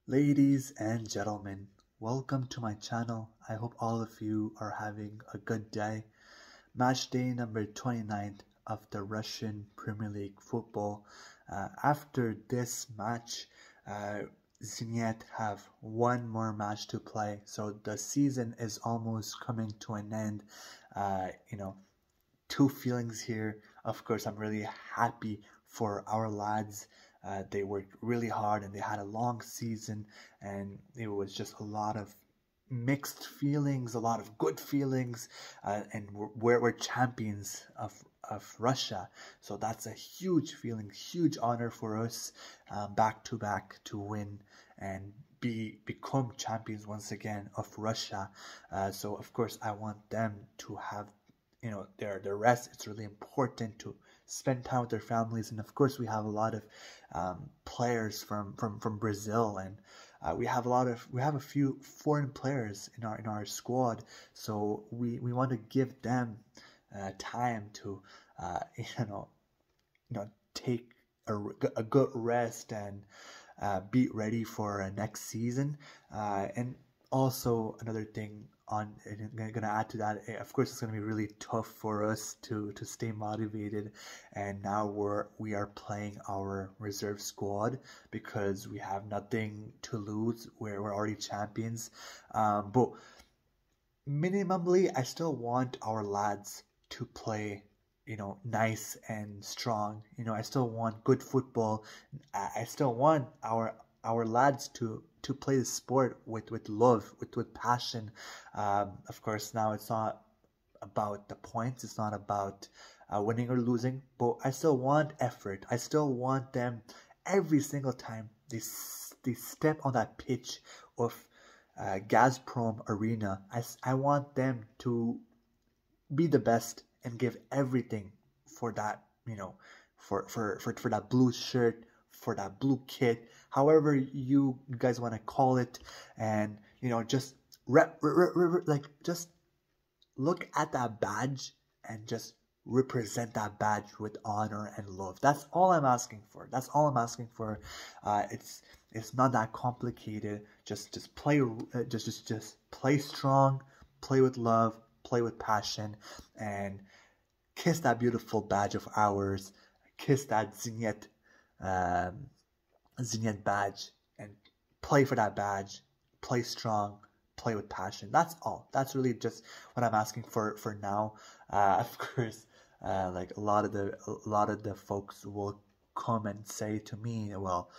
Ladies and gentlemen, welcome to my channel. I hope all of you are having a good day. Match day number 29th of the Russian Premier League football. After this match, Zenit have one more match to play, so the season is almost coming to an end. Two feelings here. Of course, I'm really happy for our lads. They worked really hard and they had a long season, and it was just a lot of mixed feelings, a lot of good feelings, and we're champions of Russia. So that's a huge feeling, huge honor for us, back to back, to win and become champions once again of Russia. So of course I want them to have their rest. It's really important to spend time with their families, and of course we have a lot of players from Brazil, and we have a few foreign players in our squad, so we want to give them time to take a good rest and be ready for next season. And also another thing and I'm gonna add to that, of course it's gonna be really tough for us to stay motivated, and now we are playing our reserve squad because we have nothing to lose. We're already champions, but minimally I still want our lads to play nice and strong. I still want good football. I still want our lads to play the sport with love, with passion. Of course, now it's not about the points. It's not about winning or losing. But I still want effort. I still want them every single time they step on that pitch of Gazprom Arena. I want them to be the best and give everything for that, for that blue shirt, for that blue kit, however you guys want to call it. And just just look at that badge and just represent that badge with honor and love. That's all I'm asking for. That's all I'm asking for. It's not that complicated. Just play, just play strong, play with love, play with passion, and kiss that beautiful badge of ours. Kiss that Zenit badge and play for that badge. Play strong, play with passion. That's all. That's really just what I'm asking for now. Of course, like a lot of the folks will come and say to me, well,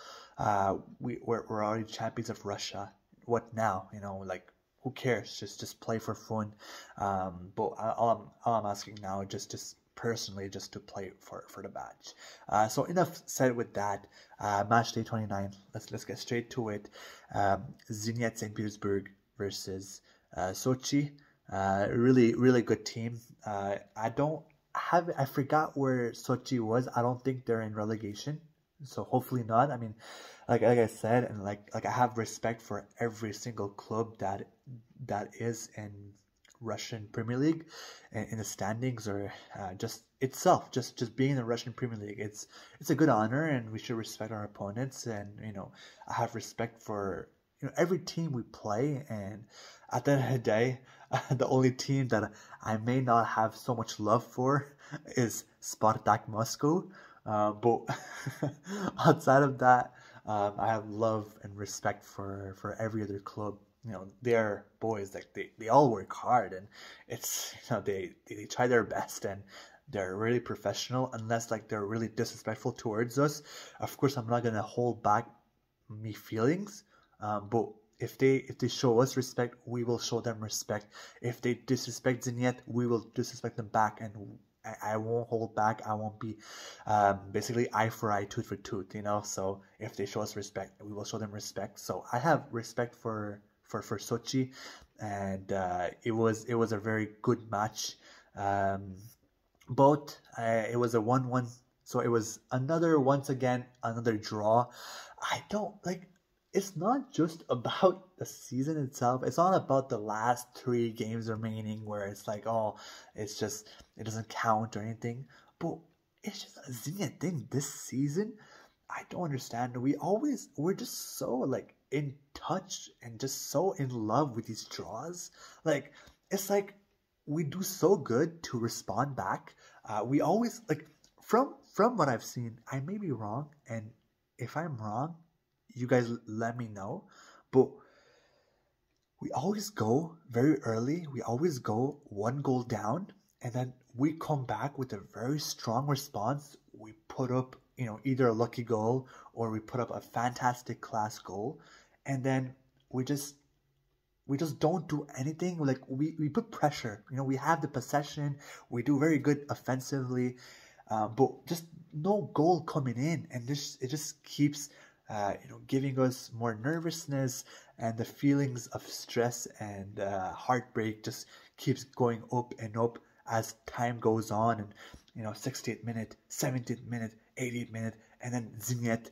we're already champions of Russia. What now? Who cares? Just play for fun. But all I'm asking now, just personally, just to play for the badge. So enough said with that. Match day 29. Let's get straight to it. Zenit St. Petersburg versus Sochi. Really good team. I forgot where Sochi was. I don't think they're in relegation, so hopefully not. I mean, like I said, and like I have respect for every single club that is in Russian Premier League, in the standings, or just itself, just being in the Russian Premier League. It's a good honor, and we should respect our opponents. And I have respect for every team we play. And at the end of the day, the only team that I may not have so much love for is Spartak Moscow. But outside of that, I have love and respect for every other club. They're boys. Like they all work hard, and it's they try their best, and they're really professional. Unless like they're really disrespectful towards us, of course I'm not gonna hold back me feelings. But if they show us respect, we will show them respect. If they disrespect Zenit, we will disrespect them back, and I won't hold back. I won't be basically eye for eye, tooth for tooth. So if they show us respect, we will show them respect. So I have respect for Sochi, and it was a very good match. But it was a 1-1, so it was once again another draw. I don't like. It's not just about the season itself. It's not about the last 3 games remaining where it's like, oh, it doesn't count or anything. But it's just a Zenit thing this season. I don't understand. We're just so like in touch and just so in love with these draws. Like, it's like we do so good to respond back. We always, like, from what I've seen, I may be wrong, and if I'm wrong, you guys let me know. But we always go very early. We always go one goal down, and then we come back with a very strong response. We put up, either a lucky goal or we put up a fantastic class goal, and then we just don't do anything. Like, we put pressure. We have the possession. We do very good offensively, but just no goal coming in, and it just keeps giving us more nervousness, and the feelings of stress and heartbreak just keeps going up and up as time goes on. And 68th minute, 70th minute, 80th minute, and then Zenit.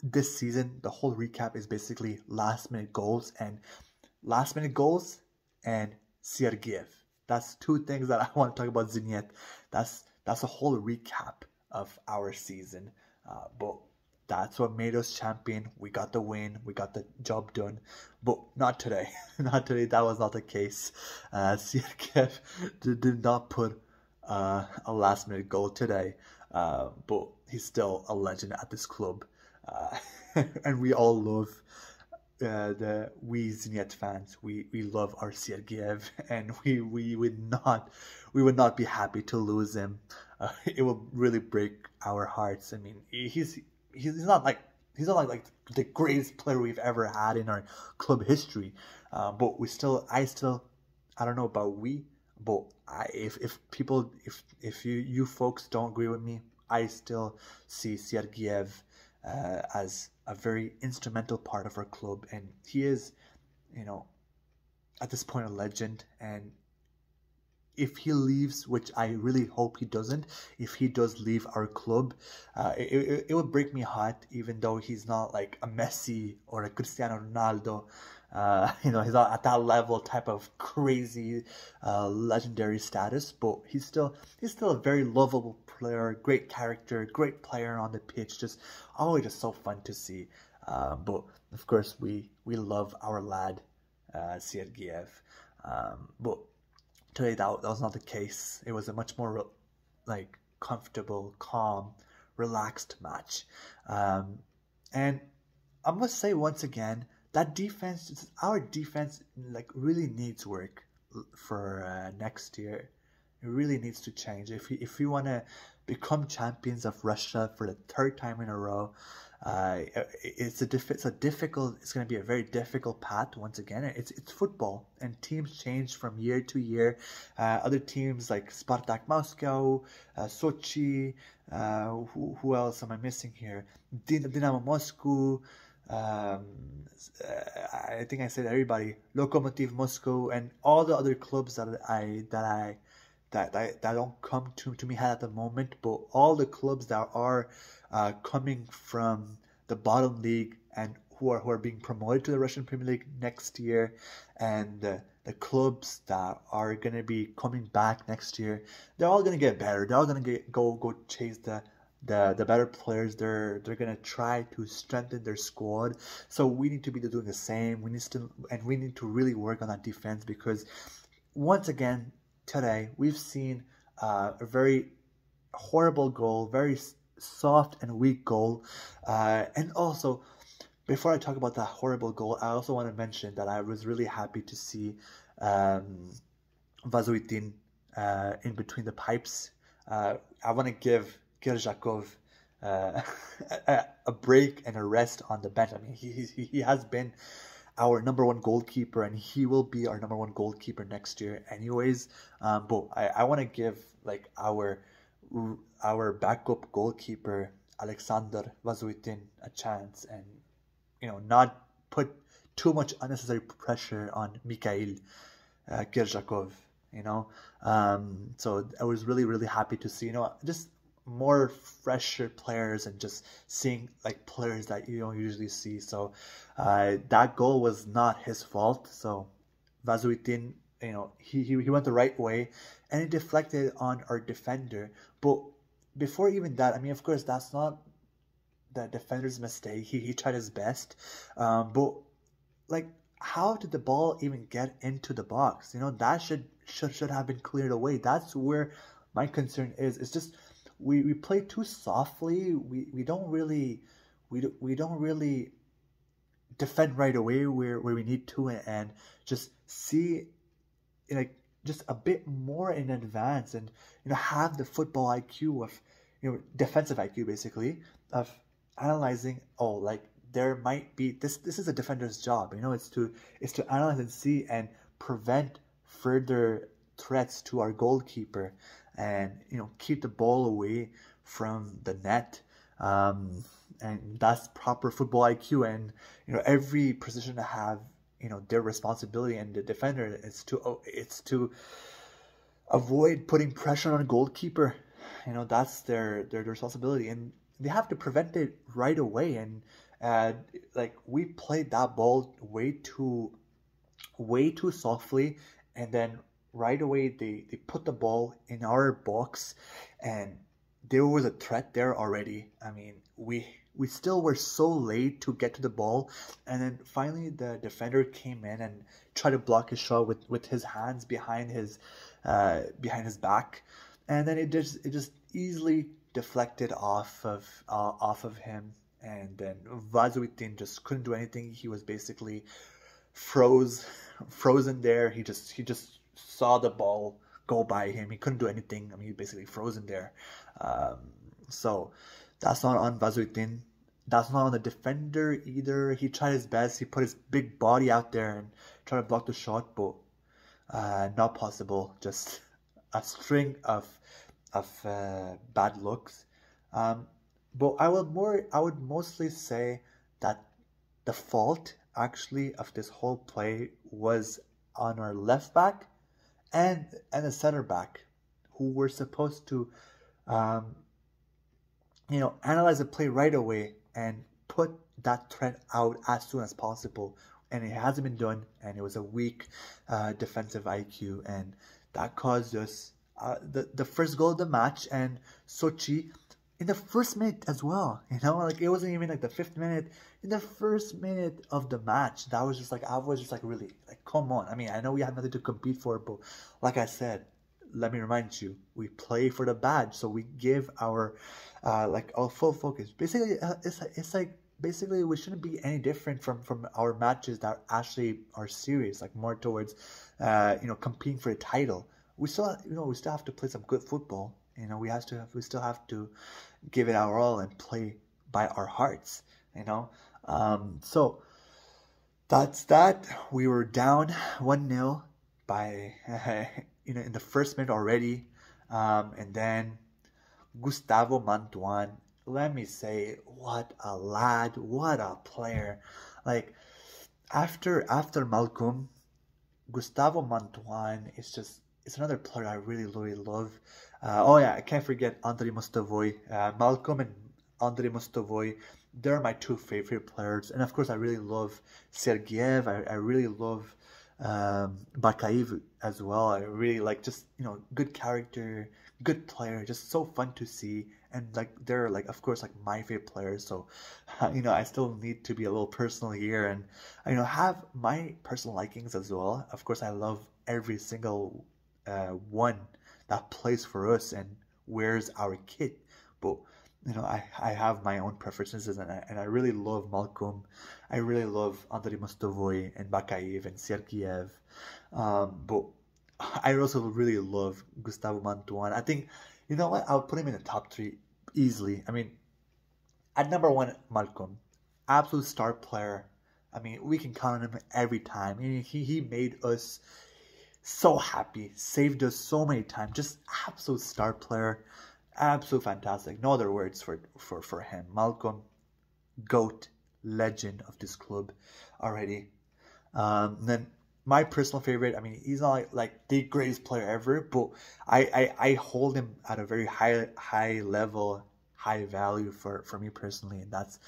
This season, the whole recap is basically last minute goals and Sergeyev. That's two things that I want to talk about Zenit. That's a whole recap of our season. But that's what made us champion. We got the win. We got the job done. But not today. Not today. That was not the case. Sergeyev did not put a last minute goal today. But he's still a legend at this club. And we all love we Zenit fans. We love our Sergeyev, and we would not be happy to lose him. It will really break our hearts. I mean, he's not like the greatest player we've ever had in our club history. But I don't know about we, but if you folks don't agree with me, I still see Sergeyev as a very instrumental part of our club, and he is, at this point, a legend. And if he leaves, which I really hope he doesn't, if he does leave our club, it would break me heart, even though he's not like a Messi or a Cristiano Ronaldo. He's not at that level type of crazy legendary status, but he's still a very lovable player, great character, great player on the pitch, just always just so fun to see. But of course we love our lad Sergeyev. But today that was not the case. It was a much more like comfortable, calm, relaxed match. And I must say once again, that our defense like really needs work for next year. It really needs to change if we want to become champions of Russia for the third time in a row. It's going to be a very difficult path. Once again, it's football, and teams change from year to year. Other teams like Spartak Moscow, Sochi, who else am I missing here? Dynamo Moscow. I think I said everybody. Lokomotiv Moscow and all the other clubs that don't come to me head at the moment, but all the clubs that are coming from the bottom league and who are being promoted to the Russian Premier League next year, and the clubs that are going to be coming back next year, they're all going to get better. They're all going to go chase the better players. They're going to try to strengthen their squad. So we need to be doing the same. We need to really work on that defense, because once again today we've seen a very horrible goal, very soft and weak goal. And also, before I talk about that horrible goal, I also want to mention that I was really happy to see Vazuitin in between the pipes. I want to give Kirzhakov a break and a rest on the bench. I mean, he has been our number one goalkeeper, and he will be our number one goalkeeper next year anyways. But I want to give like our backup goalkeeper Alexander Vazuitin a chance, and not put too much unnecessary pressure on Mikhail Kirzhakov. So I was really happy to see just more fresher players, and just seeing like players that you don't usually see. So that goal was not his fault. So Vazuitin, he went the right way, and he deflected on our defender. But before even that, I mean, of course, that's not the defender's mistake. He tried his best, but like, how did the ball even get into the box? That should have been cleared away. That's where my concern is. It's just we play too softly. We don't really defend right away where we need to, and just see, like, just a bit more in advance, and have the football IQ of defensive IQ, basically, of analyzing, oh, like, there might be this is a defender's job, it's to analyze and see and prevent further threats to our goalkeeper, and keep the ball away from the net. And that's proper football IQ, and every position to have their responsibility, and the defender is to avoid putting pressure on a goalkeeper. That's their responsibility, and they have to prevent it right away. And like, we played that ball way too softly, and then right away they put the ball in our box, and there was a threat there already. I mean, we still were so late to get to the ball, and then finally the defender came in and tried to block his shot with his hands behind his back, and then it just easily deflected off of him, and then Vazuitin just couldn't do anything. He was basically frozen there. He just saw the ball go by him. He couldn't do anything. I mean, he basically frozen there. So that's not on Vazuitin. That's not on the defender either. He tried his best. He put his big body out there and tried to block the shot, but not possible. Just a string of bad looks. But I would mostly say that the fault actually of this whole play was on our left back and the center back, who were supposed to analyze the play right away and put that threat out as soon as possible. And it hasn't been done, and it was a weak defensive IQ, and that caused us the first goal of the match. And Sochi, in the first minute as well, like, it wasn't even like the 5th minute. In the first minute of the match, that was just like, I was just like, really, like, come on. I mean, I know we have nothing to compete for, but like I said, let me remind you, we play for the badge, so we give our our full focus. Basically, it's like basically we shouldn't be any different from our matches that actually are serious, like more towards competing for a title. We still have to play some good football. We still have to give it our all and play by our hearts. So that's that. We were down 1-0 by in the first minute already, and then Gustavo Mantuan, let me say, what a lad, what a player. Like, after Malcolm, Gustavo Mantuan is another player I really, really love. Oh yeah, I can't forget Andrei Mostovoy. Malcolm and Andrei Mostovoy, they're my two favorite players. And of course, I really love Sergeyev. I really love Bakayev as well. I really like, just good character, good player, just so fun to see. And like, they're like, of course, like my favorite players. So I still need to be a little personal here, and have my personal likings as well. Of course, I love every single one that plays for us and wears our kit, but I have my own preferences, and I really love Malcolm. I really love Andrei Mostovoy and Bakayev and Sergeyev, but I also really love Gustavo Mantuan. I think, what, I'll put him in the top 3 easily. I mean, at number 1, Malcolm, absolute star player. I mean, we can count on him every time. I mean, he made us so happy, saved us so many times. Just absolute star player, absolute fantastic. No other words for him. Malcolm, GOAT, legend of this club already. Then my personal favorite, I mean, he's not like the greatest player ever, but I hold him at a very high level, high value for me personally, and that's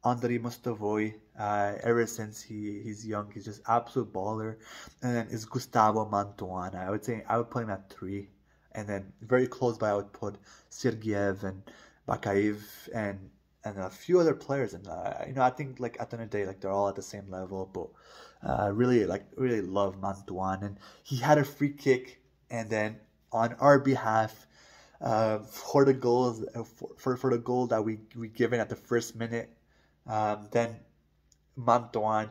Andrei Mostovoy. Ever since he's young, he's just absolute baller. And then it's Gustavo Mantuan. I would put him at 3, and then very close by I would put Sergeyev and Bakayev and and a few other players, and I think like at the end of the day, like they're all at the same level. But really love Mantuan, and he had a free kick, and then on our behalf, for the goals for the goal that we given at the first minute, then Mantuan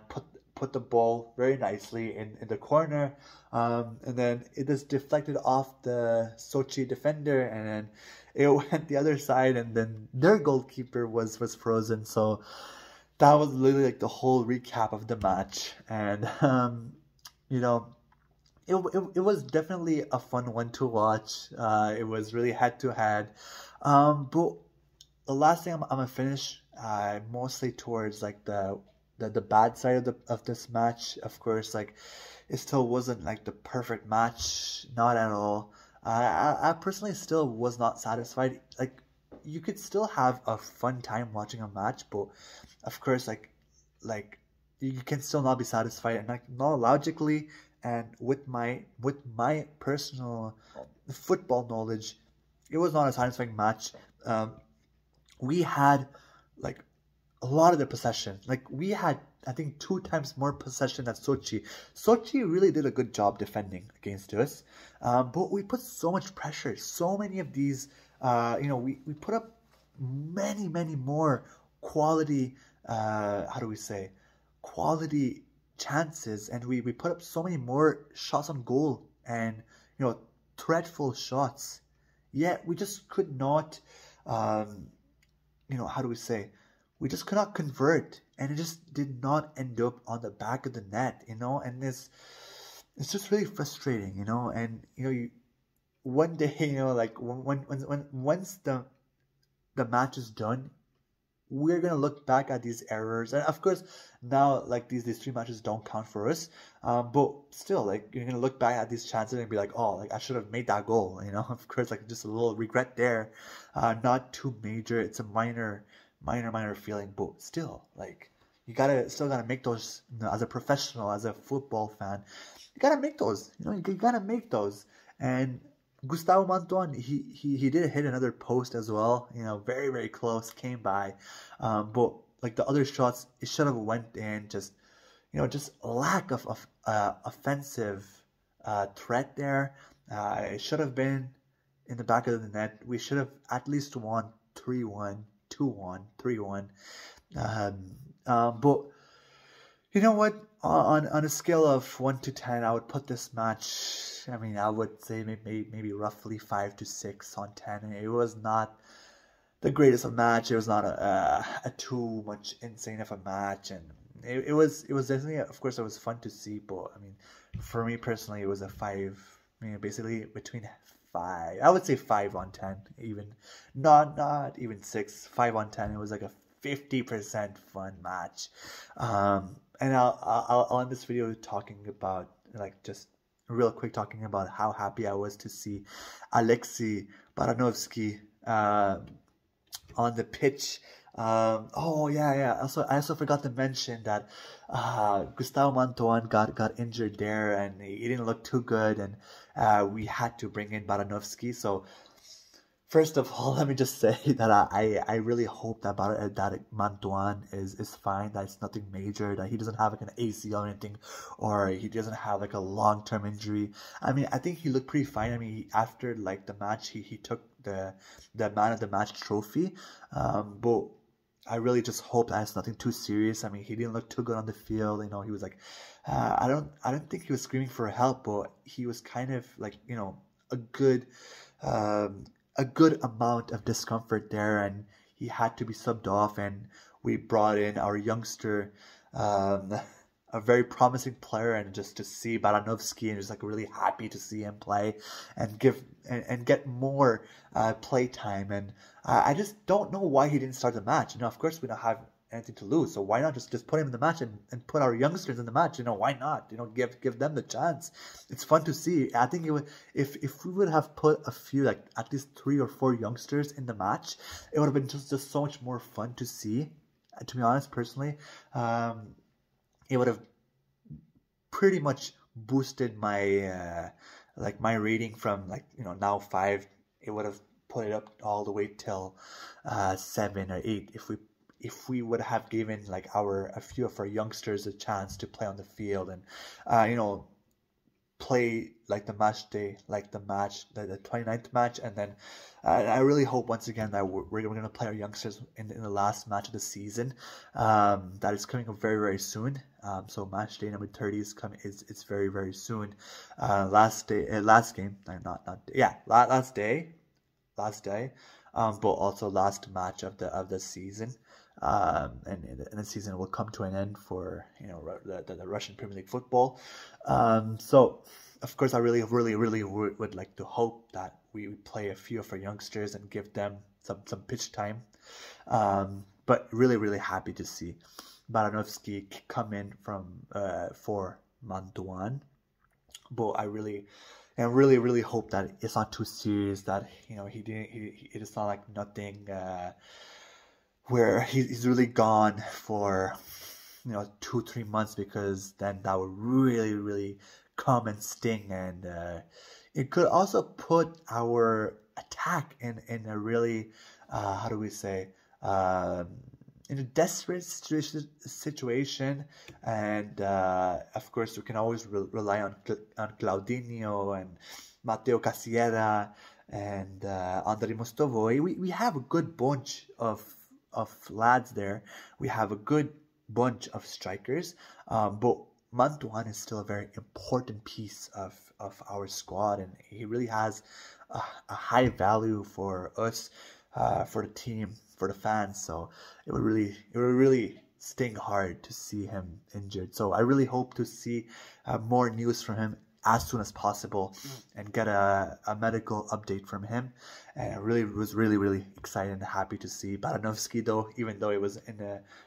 put the ball very nicely in the corner, and then it just deflected off the Sochi defender, and then it went the other side, and then their goalkeeper was frozen. So that was literally like the whole recap of the match, and you know. It was definitely a fun one to watch. It was really head to head. But the last thing I'm gonna finish mostly towards like the bad side of this match. Of course, like it still wasn't like the perfect match, not at all. I personally still was not satisfied. Like you could still have a fun time watching a match, but of course, like you can still not be satisfied, and like not logically and with my personal football knowledge, it was not a satisfying match. We had like a lot of the possession. Like we had, I think, 2 times more possession than Sochi. Sochi really did a good job defending against us, but we put so much pressure. So many of these, we put up many more quality. How do we say? Quality chances, and we put up so many more shots on goal and threatful shots, yet we just could not how do we say, we just could not convert, and it just did not end up on the back of the net, and it's just really frustrating, and you one day, like when once the match is done, we're gonna look back at these errors, and of course now like these 3 matches don't count for us, but still, like you're gonna look back at these chances and be like, oh, like I should have made that goal, of course, like just a little regret there, not too major, it's a minor feeling, but still, like you gotta make those, as a professional, as a football fan, you gotta make those, you gotta make those. And Gustavo Mantuan, he did hit another post as well, very close, came by, but like the other shots, it should have went in. Just a lack of offensive threat there. It should have been in the back of the net. We should have at least won 3-1, 2-1, 3-1. But you know what? On a scale of 1 to 10, I would put this match, I would say maybe roughly 5 to 6 on 10. It was not the greatest of match. It was not a too much insane of a match, and it was definitely, of course, it was fun to see. But for me personally, it was a 5. Basically between 5. I would say 5 on 10, even not even 6. 5 on 10. It was like a 50% fun match. And I'll end this video talking about, like, just real quick, talking about how happy I was to see Alexei Baranovsky on the pitch. Oh yeah. I also forgot to mention that Gustavo Mantuan got injured there, and he didn't look too good, and we had to bring in Baranovsky. So first of all, let me just say that I really hope that Mantuan is fine, that it's nothing major, that he doesn't have like an ACL or anything, or he doesn't have like a long-term injury. I think he looked pretty fine. After like the match, he took the man of the match trophy. But I really just hope that it's nothing too serious. He didn't look too good on the field. He was like, I don't think he was screaming for help, but he was kind of like, a good amount of discomfort there, and he had to be subbed off, and we brought in our youngster, a very promising player, and just to see Baranovsky, and just like really happy to see him play and get more play time. And I just don't know why he didn't start the match. Of course we don't have anything to lose, so why not just put him in the match and put our youngsters in the match? Why not? Give them the chance. It's fun to see. I think it would, if we would have put a few, like at least 3 or 4 youngsters in the match, it would have been just so much more fun to see. To be honest, personally, it would have pretty much boosted my my rating from now 5. It would have put it up all the way till 7 or 8. If we would have given like a few of our youngsters a chance to play on the field and play like the match day, like the 29th match, and then I really hope once again that we're going to play our youngsters in the last match of the season. That is coming up very, very soon. So match day number 30 is coming. It's very, very soon. Last day, last game, last day, but also last match of the season. And the season will come to an end for the Russian Premier League football. So of course I really would like to hope that we play a few of our youngsters and give them some pitch time. But really happy to see Baranovsky come in from for Mantuan. But I really hope that it's not too serious, that it is not like nothing where he's really gone for 2-3 months, because then that would really come and sting, and it could also put our attack in a really how do we say, in a desperate situation. And of course we can always rely on Claudinho and Matteo Cassiera and Andrei Mostovoy. We have a good bunch of lads there. We have a good bunch of strikers, but Mantuan is still a very important piece of our squad, and he really has a high value for us, for the team, for the fans. So it would really sting hard to see him injured. So I really hope to see more news from him as soon as possible and get a medical update from him. And I was really excited and happy to see Baranovsky, though, even though it was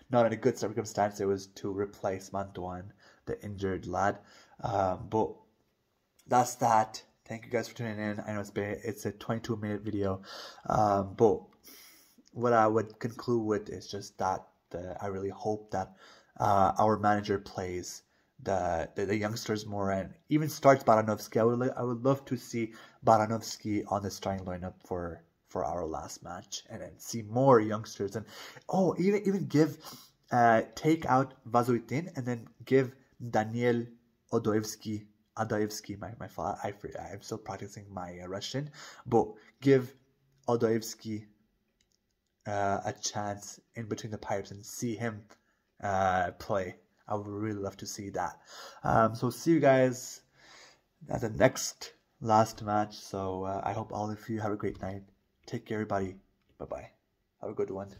not in a good circumstance. It was to replace Mantuan, the injured lad. But that's that. Thank you guys for tuning in. I know it's a 22-minute video, but what I would conclude with is just that I really hope that our manager plays the youngsters more and even starts Baranovsky. I would love to see Baranovsky on the starting lineup for our last match, and then see more youngsters, and even give take out Vazuitin and then give Daniel Odoevsky, my fault. I'm still practicing my Russian, but give Odoevsky a chance in between the pipes and see him play. I would really love to see that. So see you guys at the last match. So I hope all of you have a great night. Take care, everybody. Bye-bye. Have a good one.